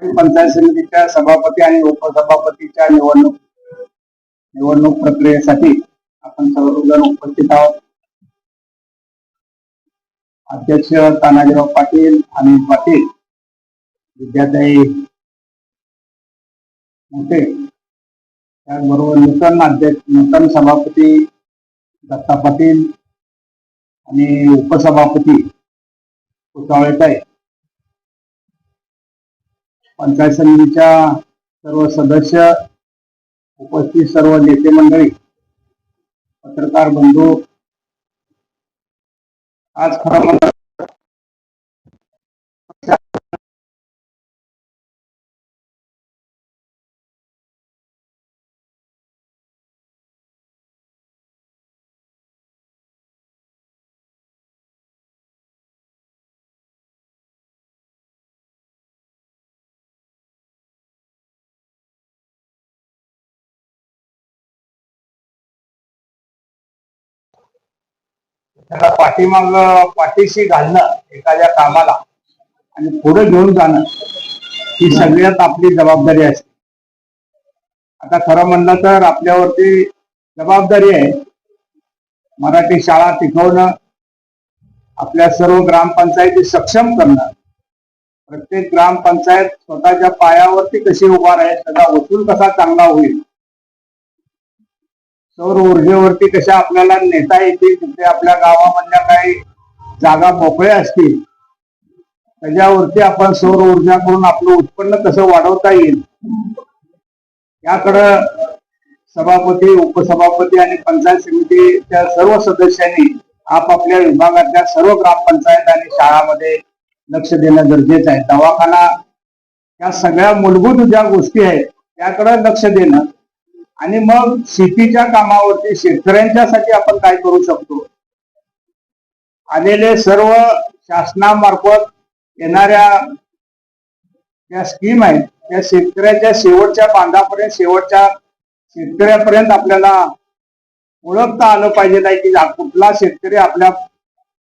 पंचायत समितीच्या सभापती आणि उपसभापतीच्या निवडणूक प्रक्रियेसाठी आपण सर्वजण उपस्थित आहोत. अध्यक्ष तानाजीराव पाटील, अनिल पाटील, विद्याताई मोठे, त्याचबरोबर नूतन सभापती दत्ता पाटील आणि उपसभापती कुसावळेताई, पंचायत समितीच्या सर्व सदस्य, उपस्थित सर्व नेते मंडळी, पत्रकार बंधू, आज खरं म्हणजे त्याला पाठीशी घालणं एखाद्या कामाला आणि पुढे घेऊन जाणं ही सगळ्यात आपली जबाबदारी असते. आता खरं म्हणलं तर आपल्यावरती जबाबदारी आहे मराठी शाळा टिकवणं, आपल्या सर्व ग्रामपंचायती सक्षम करणं, प्रत्येक ग्रामपंचायत स्वतःच्या पायावरती कशी उभा राहील, त्याचा वसूल कसा चांगला होईल, सौर ऊर्जेवरती कशा आपल्याला नेता येतील, तिथे आपल्या गावामधल्या काही जागा मोकळ्या असतील त्याच्यावरती आपण सौर ऊर्जा करून आपलं उत्पन्न कसं वाढवता येईल याकडं सभापती, उपसभापती आणि पंचायत समितीच्या सर्व सदस्यांनी आपापल्या विभागातल्या सर्व ग्रामपंचायत आणि शाळांमध्ये लक्ष देणं गरजेचं आहे. दवाखाना, या सगळ्या मूलभूत ज्या गोष्टी आहेत त्याकडे लक्ष देणं आणि मग शेतीच्या कामावरती शेतकऱ्यांच्यासाठी आपण काय करू शकतो, आलेले सर्व शासनामार्फत येणाऱ्या ज्या स्कीम आहेत त्या शेतकऱ्याच्या शेवटच्या बांधापर्यंत, शेवटच्या शेतकऱ्यापर्यंत आपल्याला ओळखता आलं पाहिजे नाही की कुठला शेतकरी आपल्या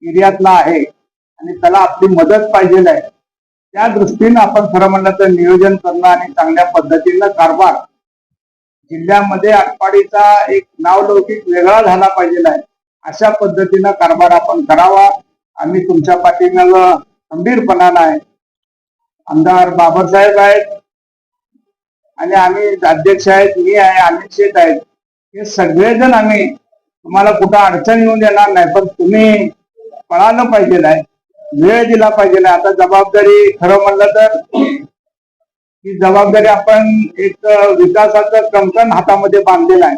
एरियातला आहे आणि त्याला आपली मदत पाहिजे आहे. त्या दृष्टीनं आपण खरं म्हणलं तर नियोजन करणं आणि चांगल्या पद्धतीनं कारभार, जिल्ह्यामध्ये आटपाडीचा एक नावलौकिक वेगळा झाला पाहिजे आहे अशा पद्धतीनं कारभार आपण करावा. आम्ही तुमच्या पाठीमागं खंबीरपणानं आहे. आमदार बाबासाहेब आहेत आणि आम्ही अध्यक्ष आहेत, मी आहे, अमित शेठ आहेत, हे सगळेजण आम्ही तुम्हाला कुठं अडचण येऊन देणार नाही, पण तुम्ही पळालं पाहिजे आहे, वेळ दिला पाहिजे आहे. आता जबाबदारी खरं म्हणलं तर ही जबाबदारी आपण एक विकासाचं कंकण हातामध्ये बांधलेलं आहे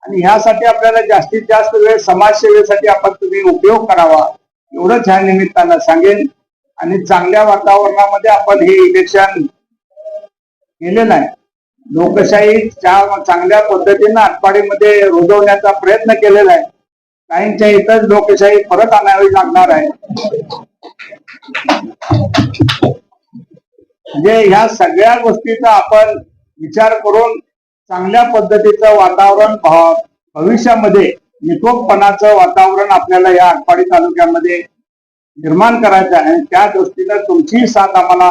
आणि ह्यासाठी आपल्याला जास्तीत जास्त वेळ समाजसेवेसाठी आपण तुम्ही उपयोग करावा एवढंच ह्या निमित्तानं सांगेन. आणि चांगल्या वातावरणामध्ये आपण हे इलेक्शन केलेलं आहे. लोकशाही चांगल्या पद्धतीनं आटपाडीमध्ये रुजवण्याचा प्रयत्न केलेला आहे. काहींच्या इथंच लोकशाही परत आणावी लागणार आहे. म्हणजे ह्या सगळ्या गोष्टीचा आपण विचार करून चांगल्या पद्धतीचं वातावरण भविष्यामध्ये निकोपपणाचं वातावरण आपल्याला या आटपाडी तालुक्यामध्ये निर्माण करायचं आहे. आणि त्या दृष्टीनं तुमची साथ आम्हाला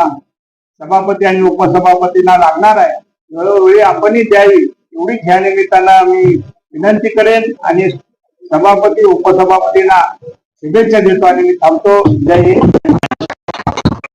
सभापती आणि उपसभापतींना लागणार आहे. वेळोवेळी आपणही द्यावी एवढीच ह्या निमित्तानं मी विनंती करेन आणि सभापती उपसभापतींना शुभेच्छा देतो आणि मी थांबतो. जय हिंद.